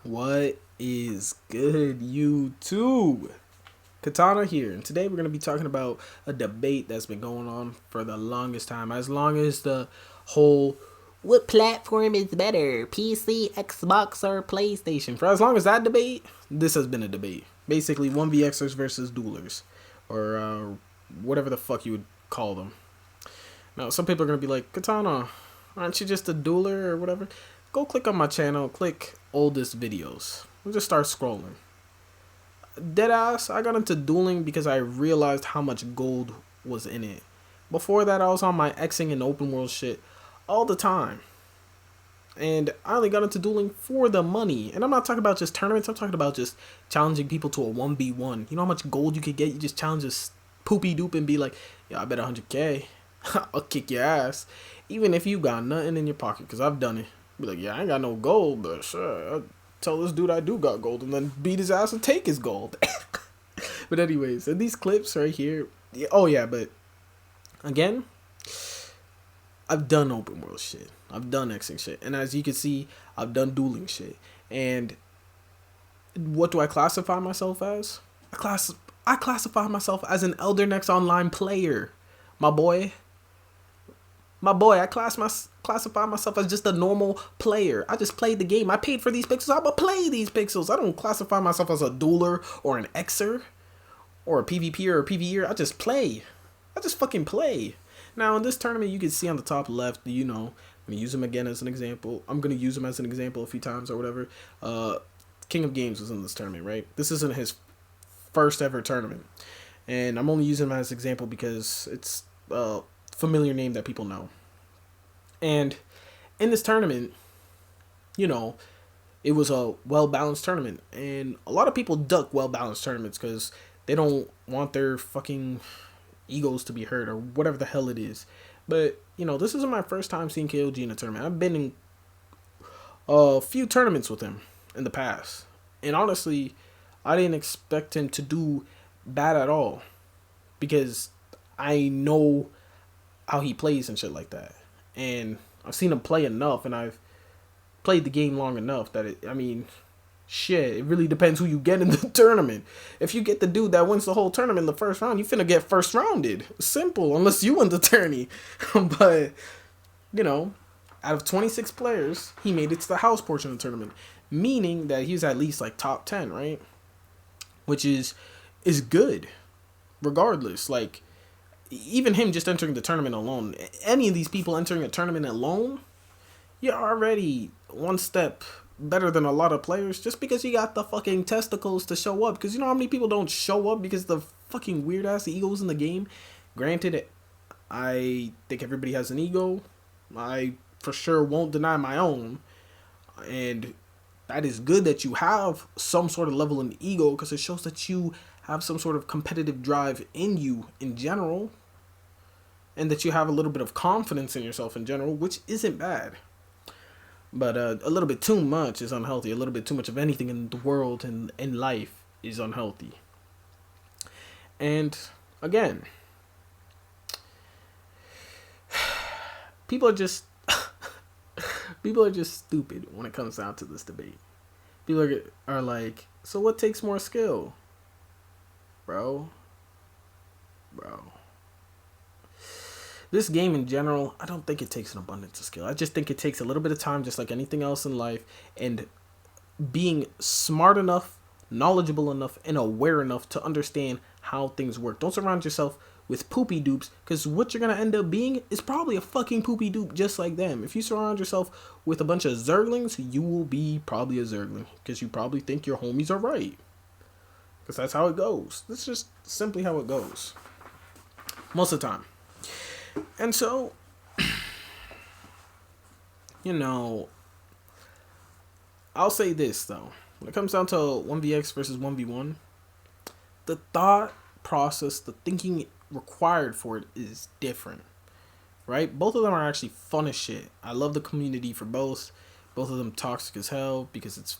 What is good, YouTube? Katana here, and today we're going to be talking about a debate that's been going on for the longest time, as long as the whole what platform is better, PC, Xbox, or PlayStation. For as long as that debate, this has been a debate. Basically, 1vXers versus Duelers, or whatever the fuck you would call them. Now, some people are going to be like, Katana, aren't you just a dueler or whatever? Go click on my channel, click oldest videos. We'll just start scrolling. Deadass, I got into dueling because I realized how much gold was in it. Before that, I was on my Xing and open world shit all the time. And I only got into dueling for the money. And I'm not talking about just tournaments, I'm talking about just challenging people to a 1v1. You know how much gold you could get? You just challenge this poopy doop and be like, yeah, I bet 100K. I'll kick your ass. Even if you got nothing in your pocket, because I've done it. Be like, yeah, I ain't got no gold, but sure, I'll tell this dude I do got gold and then beat his ass and take his gold. But anyways, in these clips right here, oh yeah, but again, I've done open world shit. I've done Xing shit. And as you can see, I've done dueling shit. And what do I classify myself as? I classify myself as an Elder Next Online player. My boy, I classify myself as just a normal player. I just played the game. I paid for these pixels. I'ma play these pixels. I don't classify myself as a dueler or an Xer or a PvP or a PvEer. I just play. I just fucking play. Now in this tournament, you can see on the top left, you know, I'm gonna use him again as an example. I'm gonna use him as an example a few times or whatever. King of Games was in this tournament, right? This isn't his first ever tournament, and I'm only using him as an example because it's familiar name that people know. And in this tournament, you know, it was a well-balanced tournament, and a lot of people duck well-balanced tournaments because they don't want their fucking egos to be hurt or whatever the hell it is. But you know, this isn't my first time seeing KOG in a tournament. I've been in a few tournaments with him in the past, and honestly, I didn't expect him to do bad at all because I know how he plays and shit like that. And I've seen him play enough, and I've played the game long enough that shit, it really depends who you get in the tournament. If you get the dude that wins the whole tournament in the first round, you finna get first rounded. Simple, unless you win the tourney. But, you know, out of 26 players, he made it to the house portion of the tournament, meaning that he's at least like top 10, right? Which is good, regardless. Like, even him just entering the tournament alone, any of these people entering a tournament alone, you're already one step better than a lot of players just because you got the fucking testicles to show up. Because you know how many people don't show up because the fucking weird ass egos in the game? Granted, I think everybody has an ego. I for sure won't deny my own. And that is good that you have some sort of level in ego because it shows that you have some sort of competitive drive in you in general. And that you have a little bit of confidence in yourself in general, which isn't bad. But a little bit too much is unhealthy. A little bit too much of anything in the world and in life is unhealthy. And again, people are just stupid when it comes down to this debate. People are like, so what takes more skill? Bro. This game in general, I don't think it takes an abundance of skill. I just think it takes a little bit of time, just like anything else in life, and being smart enough, knowledgeable enough, and aware enough to understand how things work. Don't surround yourself with poopy dupes, because what you're going to end up being is probably a fucking poopy dupe just like them. If you surround yourself with a bunch of zerglings, you will be probably a zergling, because you probably think your homies are right. Because that's how it goes. That's just simply how it goes. Most of the time. And so, you know, I'll say this though. When it comes down to 1vX versus 1v1, the thought process, the thinking required for it is different, right? Both of them are actually fun as shit. I love the community for both. Both of them toxic as hell because it's,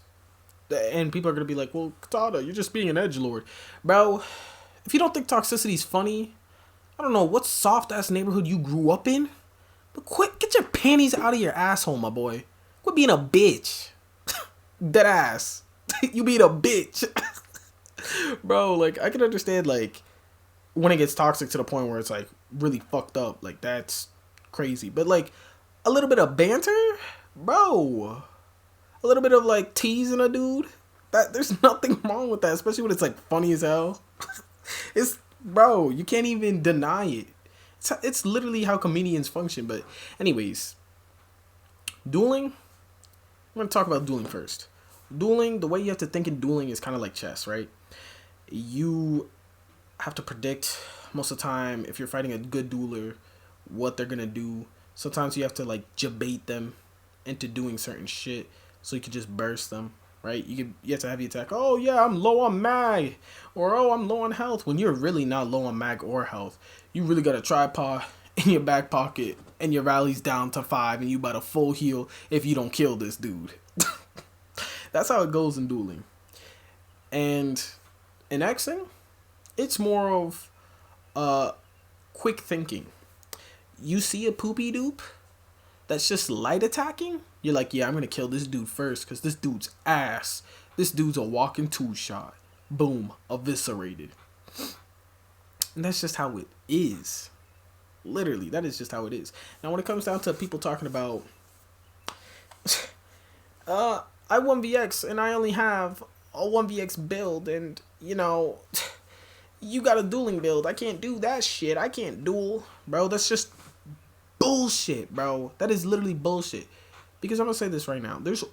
and people are going to be like, well, Katana, you're just being an edgelord. Bro, if you don't think toxicity is funny, I don't know what soft ass neighborhood you grew up in, but get your panties out of your asshole, my boy. Quit being a bitch. Dead ass. You being a bitch. Bro, like, I can understand, like, when it gets toxic to the point where it's, like, really fucked up. Like, that's crazy. But, like, a little bit of banter? Bro. A little bit of, like, teasing a dude? There's nothing wrong with that, especially when it's, like, funny as hell. It's, bro, you can't even deny it. It's literally how comedians function. But, anyways, dueling? I'm going to talk about dueling first. Dueling, the way you have to think in dueling is kind of like chess, right? You have to predict most of the time, if you're fighting a good dueler, what they're going to do. Sometimes you have to, like, debate them into doing certain shit so you can just burst them, right? You have to have the attack, oh yeah, I'm low on mag, or oh, I'm low on health, when you're really not low on mag or health. You really got a tripod in your back pocket and your rally's down to 5 and you about a full heal if you don't kill this dude. That's how it goes in dueling. And in Xing, it's more of quick thinking. You see a poopy dupe that's just light attacking, you're like, yeah, I'm gonna kill this dude first because this dude's ass. This dude's a walking two-shot. Boom, eviscerated. And that's just how it is. Literally, that is just how it is. Now, when it comes down to people talking about, I 1vX and I only have a 1vX build, and, you know, you got a dueling build. I can't do that shit. I can't duel. Bro, that's just bullshit, bro. That is literally bullshit. Because I'm going to say this right now. There's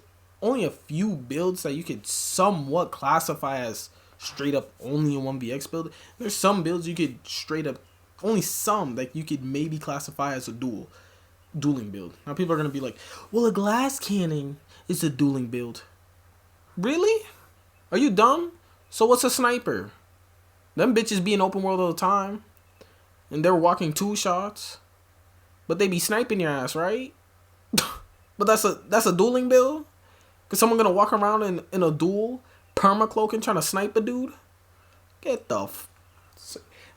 only a few builds that you could somewhat classify as straight up only a 1vX build. There's some builds you could straight up, only some that you could maybe classify as a dueling build. Now people are going to be like, well, a glass cannon is a dueling build. Really? Are you dumb? So what's a sniper? Them bitches be in open world all the time. And they're walking two shots. But they be sniping your ass, right? But that's a dueling build? Cause someone gonna walk around in a duel, perma-cloaking, trying to snipe a dude? Get the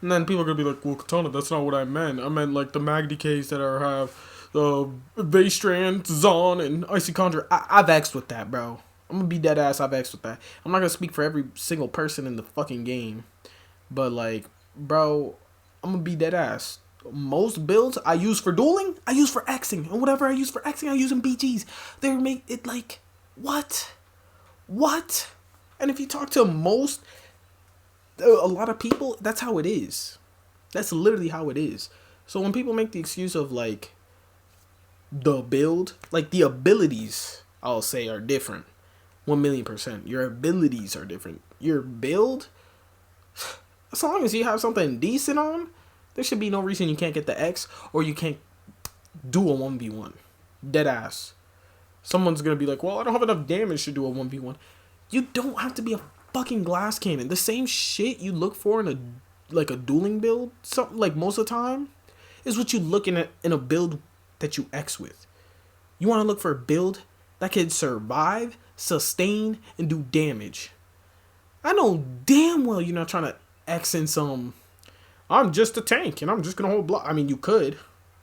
And then people are gonna be like, well, Katana, that's not what I meant. I meant like the mag decays that have the Vaystrand, Zon, and Icy Conjure. I've X'd with that, bro. I'm gonna be dead ass, I've X'd with that. I'm not gonna speak for every single person in the fucking game. But like, bro, I'm gonna be dead ass. Most builds I use for dueling, I use for Xing. And whatever I use for Xing, I use in BGs. They make it like, what? What? And if you talk to a lot of people, that's how it is. That's literally how it is. So when people make the excuse of like the build, like the abilities, I'll say, are different. 1,000,000%. Your abilities are different. Your build, as long as you have something decent on, there should be no reason you can't get the X or you can't do a 1v1. Dead ass. Someone's going to be like, well, I don't have enough damage to do a 1v1. You don't have to be a fucking glass cannon. The same shit you look for in a dueling build, something like most of the time, is what you look in a build that you X with. You want to look for a build that can survive, sustain, and do damage. I know damn well you're not trying to X in some, I'm just a tank and I'm just going to hold block. I mean, you could,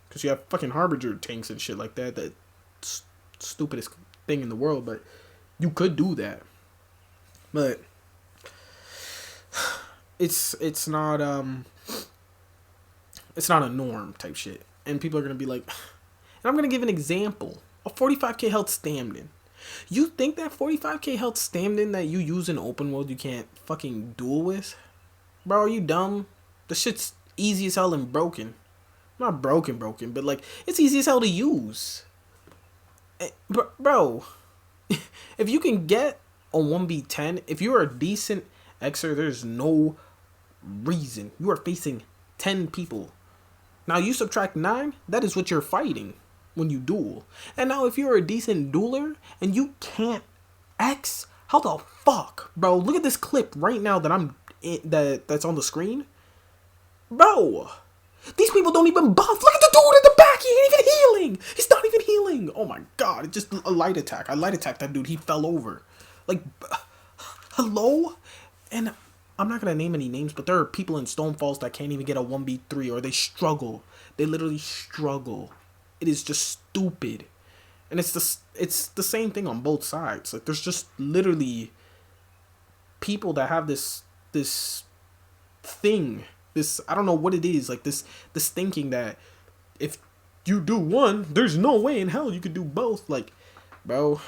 because you have fucking Harbinger tanks and shit like that. That's stupidest thing in the world, but you could do that. But it's not a norm type shit. And people are going to be like, and I'm going to give an example. A 45k health Stamden. You think that 45k health Stamden that you use in open world you can't fucking duel with? Bro, are you dumb? The shit's easy as hell and broken. Not broken, but like, it's easy as hell to use. Bro, if you can get a 1v10, if you're a decent Xer, there's no reason. You are facing 10 people. Now you subtract 9, that is what you're fighting when you duel. And now if you're a decent dueler and you can't X, how the fuck? Bro, look at this clip right now that's on the screen. Bro, these people don't even buff. Look at the dude in the back. He ain't even healing. He's not even healing. Oh my god, it's just a light attack. I light attacked that dude. He fell over. Like, hello? And I'm not going to name any names, but there are people in Stonefalls that can't even get a 1v3, or they struggle. They literally struggle. It is just stupid. And it's the same thing on both sides. Like there's just literally people that have this thing, this, I don't know what it is, like this thinking that if you do one, there's no way in hell you could do both. Like, bro,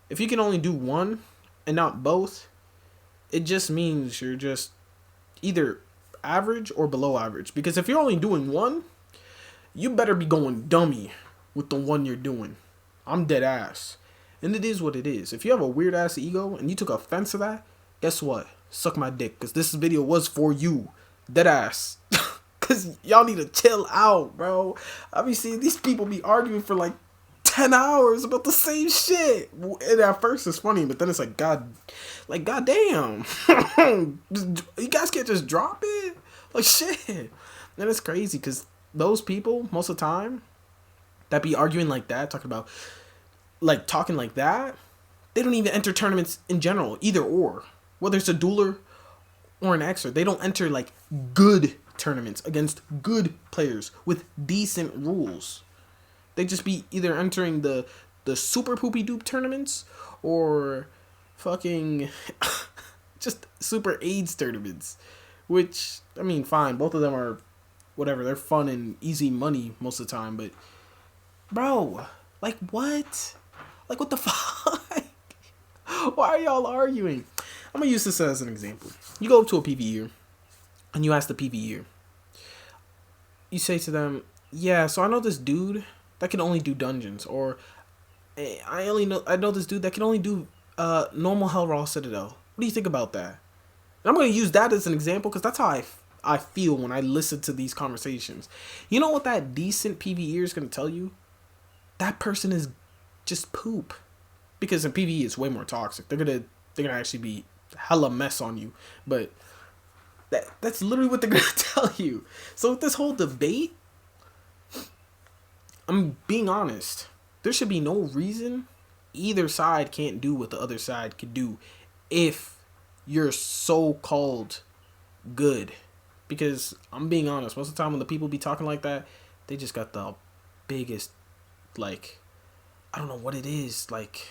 if you can only do one and not both, it just means you're just either average or below average. Because if you're only doing one, you better be going dummy with the one you're doing. I'm dead ass. And it is what it is. If you have a weird ass ego and you took offense to that, guess what? Suck my dick, because this video was for you. Dead ass. Because y'all need to chill out, bro. I be seeing these people be arguing for like 10 hours about the same shit. And at first it's funny, but then it's like, God damn. You guys can't just drop it? Like, shit. And it's crazy, because those people, most of the time, that be arguing like that, talking like that, they don't even enter tournaments in general, either or. Whether it's a dueler or an Xer, they don't enter like good tournaments against good players with decent rules. They just be either entering the super poopy doop tournaments or fucking just super AIDS tournaments. Which, I mean, fine, both of them are whatever, they're fun and easy money most of the time, but bro, like what? Like what the fuck? Why are y'all arguing? I'm gonna use this as an example. You go up to a PvEer and you ask the PvEer. You say to them, yeah, so I know this dude that can only do dungeons, or I know this dude that can only do normal Hell Raw Citadel. What do you think about that? And I'm gonna use that as an example because that's how I feel when I listen to these conversations. You know what that decent PvEer is gonna tell you? That person is just poop. Because in PvE it's way more toxic. They're gonna actually be hella mess on you. But that's literally what they're gonna tell you. So with this whole debate, I'm being honest. There should be no reason either side can't do what the other side could do if you're so-called good. Because I'm being honest, most of the time when the people be talking like that, they just got the biggest, like, I don't know what it is, like,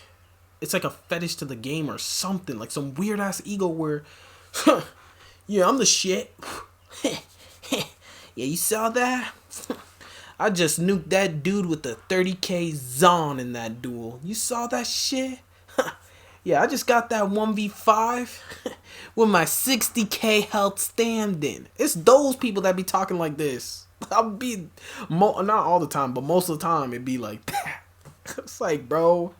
it's like a fetish to the game or something, like some weird ass ego where, yeah, I'm the shit. Yeah, you saw that? I just nuked that dude with the 30k Zon in that duel. You saw that shit? Yeah, I just got that 1v5 with my 60k health standing. It's those people that be talking like this. I'll be, not all the time, but most of the time it be like that. It's like, bro,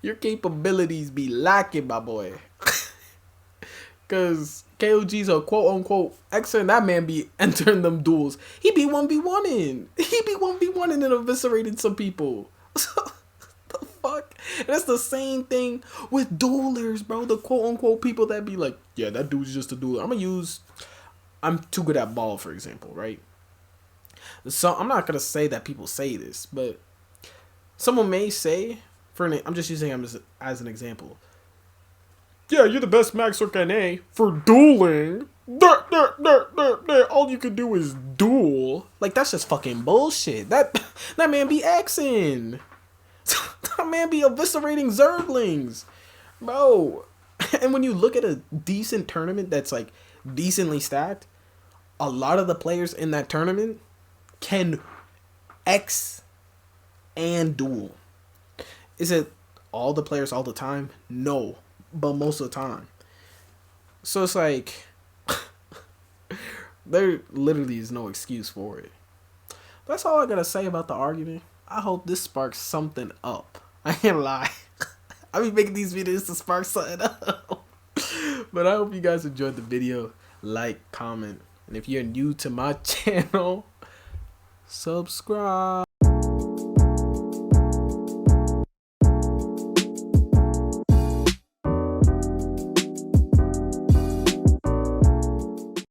your capabilities be lacking, my boy. Because KOG's a quote-unquote Xer, and that man be entering them duels. He be 1v1ing. He be 1v1ing and eviscerating some people. The fuck? And that's the same thing with duelers, bro. The quote-unquote people that be like, yeah, that dude's just a dueler. I'm too good at ball, for example, right? So I'm not going to say that people say this, but someone may say, I'm just using him as an example. Yeah, you're the best Max Orkane for dueling. All you can do is duel. Like, that's just fucking bullshit. That man be Xing. That man be eviscerating Zerglings. Bro. And when you look at a decent tournament that's, like, decently stacked, a lot of the players in that tournament can X and duel. Is it all the players all the time? No. But most of the time. So it's like, there literally is no excuse for it. That's all I gotta say about the argument. I hope this sparks something up. I can't lie. I be making these videos to spark something up. But I hope you guys enjoyed the video. Like, comment. And if you're new to my channel, subscribe.